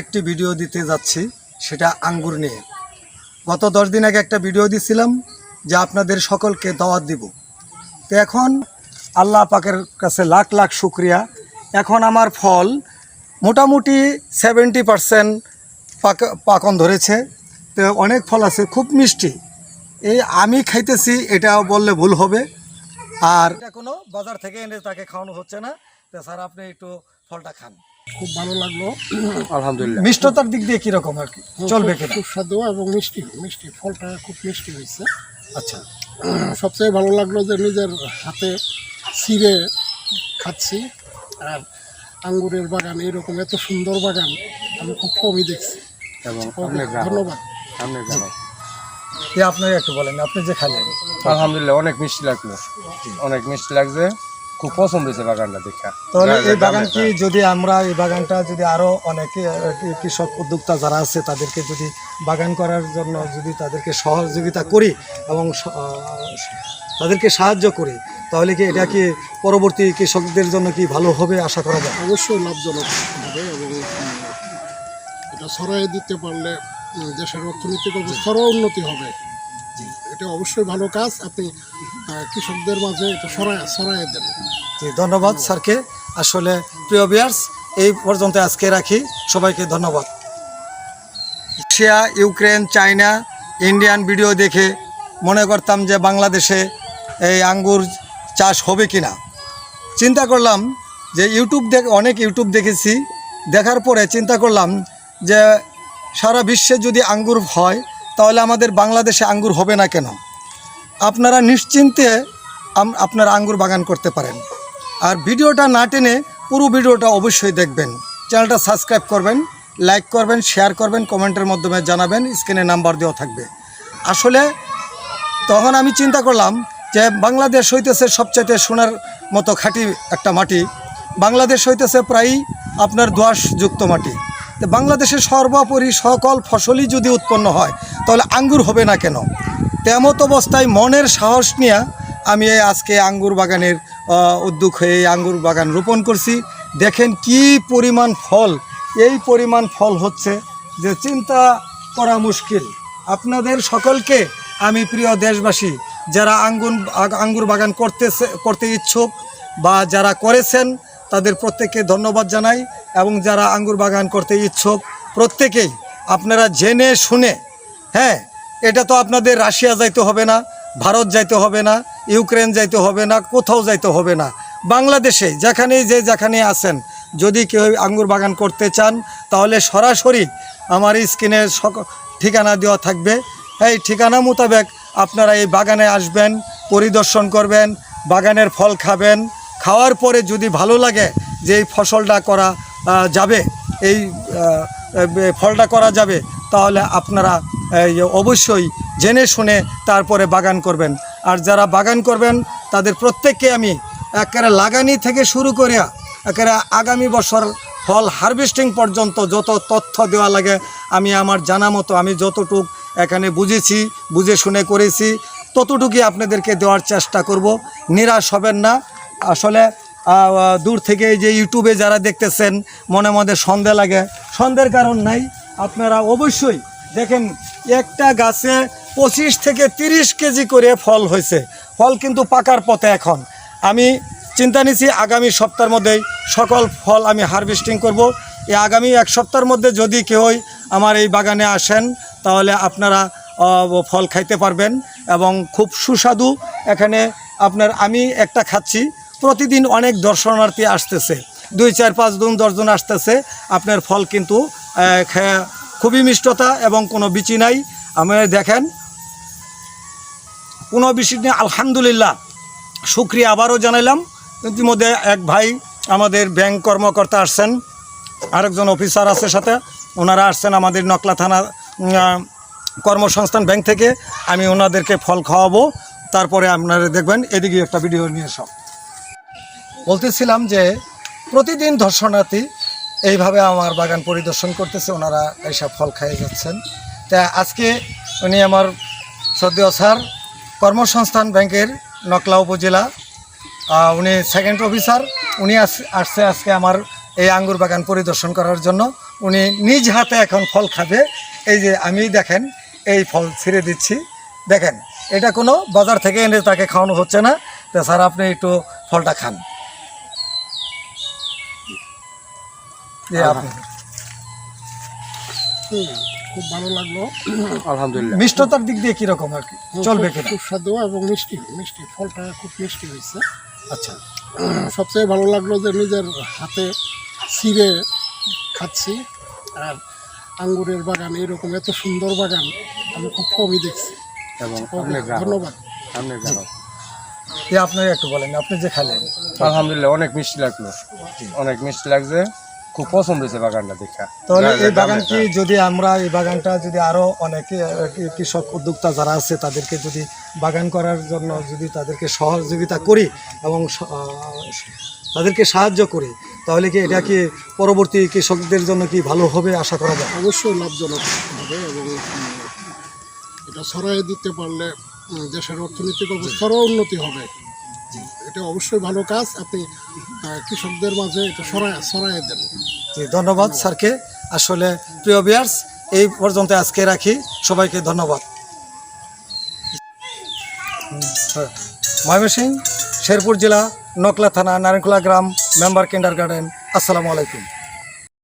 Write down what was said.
একটি ভিডিও দিতে যাচ্ছি, সেটা আঙ্গুর নিয়ে। গত 10 দিন আগে একটা ভিডিও দিছিলাম যে আপনাদের সকলকে দাওয়াত দিব। তো এখন আল্লাহ পাকের কাছে লাখ লাখ শুকরিয়া, এখন আমার ফল মোটামুটি 70% পাকন ধরেছে। তো অনেক ফল আছে, খুব মিষ্টি। এই আমি খাইতেছি এটা বললে ভুল হবে, আর এটা কোনো বাজার থেকে এনে তাকে খাওয়ানো হচ্ছে না। তো স্যার আপনি একটু ফলটা খান। খুব ভালো লাগলো, আলহামদুলিল্লাহ। মিষ্টতার দিক দিয়ে কীরকম আর কি চলবে কিনা? সুস্বাদু এবং মিষ্টি মিষ্টি ফলটা খুব মিষ্টি হয়েছে। আচ্ছা, সবচেয়ে ভালো লাগলো যে নিজের হাতে ছিঁড়ে খাচ্ছি। আর আঙ্গুরের বাগান, এরকম এত সুন্দর বাগান আমি খুব কমই দেখছি। এবং ধন্যবাদ। আপনার একটু বলেন, আপনি যে খালেন। আলহামদুলিল্লাহ, অনেক মিষ্টি লাগলো, অনেক মিষ্টি লাগছে, খুব পছন্দ হয়েছে বাগানটা দেখা। তাহলে এই বাগান কি যদি আমরা এই বাগানটা যদি আরও অনেকে কৃষক উদ্যোক্তা যারা আছে তাদেরকে যদি বাগান করার জন্য যদি তাদেরকে সহযোগিতা করি এবং তাদেরকে সাহায্য করি, তাহলে কি এটা কি পরবর্তী কৃষকদের জন্য কি ভালো হবে আশা করা যায়? অবশ্যই লাভজনক হবে এবং এটা ছড়াই দিতে পারলে দেশের অর্থনৈতিক অবস্থারও উন্নতি হবে। এটা অবশ্যই ভালো কাজ, আপনি কৃষকদের মাঝে এটা ছড়াই দেন। জি, ধন্যবাদ স্যারকে। আসলে প্রিয় ভিউয়ার্স, এই পর্যন্ত আজকে রাখি, সবাইকে ধন্যবাদ। Russia, Ukraine, China, Indian video দেখে মনে করতাম যে বাংলাদেশে এই আঙ্গুর চাষ হবে কি না। চিন্তা করলাম যে অনেক ইউটিউব দেখেছি, দেখার পরে চিন্তা করলাম যে সারা বিশ্বে যদি আঙ্গুর হয় তাহলে আমাদের বাংলাদেশে আঙ্গুর হবে না কেন। আপনারা নিশ্চিন্তে আপনারা আঙ্গুর বাগান করতে পারেন। আর ভিডিওটা না টেনে পুরো ভিডিওটা অবশ্যই দেখবেন। চ্যানেলটা সাবস্ক্রাইব করবেন, লাইক করবেন, শেয়ার করবেন, কমেন্টের মাধ্যমে জানাবেন, স্ক্রিনে নাম্বার দেওয়া থাকবে। আসলে তখন আমি চিন্তা করলাম যে বাংলাদেশ হইতেছে সবচাইতে সোনার মতো খাঁটি একটা মাটি। বাংলাদেশ হইতেছে প্রায়ই আপনার দোআঁশযুক্ত মাটি। তো বাংলাদেশের সর্বোপরি সকল ফসলই যদি উৎপন্ন হয় তাহলে আঙ্গুর হবে না কেন। তেমত অবস্থায় মনের সাহস নিয়ে আমি আজকে আঙ্গুর বাগানের উদ্যোগ হয়ে এই আঙ্গুর বাগান রোপণ করছি। দেখেন কি পরিমাণ ফল, এই পরিমাণ ফল হচ্ছে যে চিন্তা করা মুশকিল। আপনাদের সকলকে আমি প্রিয় দেশবাসী, যারা আঙ্গুর বাগান করতে ইচ্ছুক বা যারা করেছেন তাদের প্রত্যেককে ধন্যবাদ জানাই। এবং যারা আঙ্গুর বাগান করতে ইচ্ছুক প্রত্যেকেই আপনারা জেনে শুনে, হ্যাঁ, এটা তো আপনাদের রাশিয়া যাইতে হবে না, ভারত যাইতে হবে না, ইউক্রেন যাইতে হবে না, কোথাও যাইতে হবে না। বাংলাদেশে যেখানে আছেন, যদি কেউ আঙ্গুর বাগান করতে চান তাহলে সরাসরি আমার স্ক্রিনে ঠিকানা দেওয়া থাকবে। এই ঠিকানা মোতাবেক আপনারা এই বাগানে আসবেন, পরিদর্শন করবেন, বাগানের ফল খাবেন। খাওয়ার পরে যদি ভালো লাগে যে এই ফসলটা করা যাবে, এই ফলটা করা যাবে, তাহলে আপনারা অবশ্যই জেনে শুনে তারপরে বাগান করবেন। আর যারা বাগান করবেন তাদের প্রত্যেককে আমি একেবারে লাগানি থেকে শুরু করে একেবারে আগামী বছর ফল হারভেস্টিং পর্যন্ত যত তথ্য দেওয়া লাগে আমি আমার জানা মতো, আমি যতটুক এখানে বুঝে শুনে করেছি ততটুকুই আপনাদেরকে দেওয়ার চেষ্টা করব। নিরাশ হবেন না। আসলে দূর থেকে এই যে ইউটিউবে যারা দেখতেছেন মনে মধ্যে সন্দেহ লাগে, সন্দেহের কারণ নাই। আপনারা অবশ্যই দেখেন একটা গাছে 25 থেকে 30 কেজি করে ফল হয়েছে। ফল কিন্তু পাকার পথে। এখন আমি চিন্তা নিছি আগামী সপ্তাহের মধ্যেই সকল ফল আমি হারভেস্টিং করব। এই আগামী 1 সপ্তাহের মধ্যে যদি কেউই আমার এই বাগানে আসেন তাহলে আপনারা ফল খাইতে পারবেন এবং খুব সুস্বাদু। এখানে আমি একটা খাচ্ছি, প্রতিদিন অনেক দর্শনার্থী আসতেছে, 2, 4, 5 জন 10 জন আসতেছে। আপনার ফল কিন্তু খুবই মিষ্টতা এবং কোনো বিচি নাই। আমি দেখেন কোনো বিচি নেই। আলহামদুলিল্লাহ, শুকরিয়া আবারও জানাইলাম। ইতিমধ্যে এক ভাই আমাদের ব্যাংক কর্মকর্তা আসছেন, আরেকজন অফিসার আছে সাথে, ওনারা আসছেন আমাদের নকলা থানা কর্মসংস্থান ব্যাংক থেকে। আমি ওনাদেরকে ফল খাওয়াবো, তারপরে আপনারা দেখবেন। এদিকে একটা ভিডিও নিয়ে সব বলতেছিলাম যে প্রতিদিন দর্শনার্থী এইভাবে আমার বাগান পরিদর্শন করতেছে, ওনারা এইসব ফল খাইয়ে যাচ্ছেন। তা আজকে উনি আমার শ্রদ্ধেয় স্যার, কর্মসংস্থান ব্যাংকের নকলা উপজেলা, উনি সেকেন্ড অফিসার, উনি আসছে আজকে আমার এই আঙ্গুর বাগান পরিদর্শন করার জন্য। উনি নিজ হাতে এখন ফল খাবে। এই যে আমি দেখেন এই ফল ছিঁড়ে দিচ্ছি, দেখেন এটা কোনো বাজার থেকে এনে তাকে খাওয়ানো হচ্ছে না। তো স্যার আপনি একটু ফলটা খান। আপনি খুব ভালো লাগলো। আলহামদুলিল্লাহ। মিষ্টতার দিক দিয়ে কীরকম আর কি চলবে কিনা? সুস্বাদু এবং মিষ্টি মিষ্টি, ফলটা খুব মিষ্টি হয়েছে। আচ্ছা, সবচেয়ে ভালো লাগলো যে নিজের হাতে ছিঁড়ে খাচ্ছি। আর আঙ্গুরের বাগান, এরকম এত সুন্দর বাগান আমি খুব কমই দেখছি। এবং ধন্যবাদ। আপনি একটু বলেন, আপনি যে খালেন। আলহামদুলিল্লাহ, অনেক মিষ্টি লাগলো, অনেক মিষ্টি লাগছে, খুব পছন্দ হয়েছে বাগানটা দেখা। তাহলে এই বাগান কি যদি আমরা এই বাগানটা যদি আরও অনেকে কৃষক উদ্যোক্তা যারা আছে তাদেরকে যদি বাগান করার জন্য যদি তাদেরকে সহযোগিতা করি এবং তাদেরকে সাহায্য করি, তাহলে কি এটা কি পরবর্তী কৃষকদের জন্য কি ভালো হবে আশা করা যায়? অবশ্যই লাভজনক হবে এবং এটা ছড়াই দিতে পারলে দেশের অর্থনৈতিক অবস্থারও উন্নতি হবে। এটা অবশ্যই ভালো কাজ। আপনি কৃষকদের মাঝে এটা ছড়াই দেন। জি, ধন্যবাদ স্যারকে। আসলে প্রিয় ভিউয়ার্স, এই পর্যন্ত আজকে রাখি। সবাইকে ধন্যবাদ। ময়মনসিংহ, শেরপুর জেলা, নকলা থানা, নারায়ণখোলা গ্রাম, মেম্বার কিন্ডারগার্টেন। আসসালামু আলাইকুম।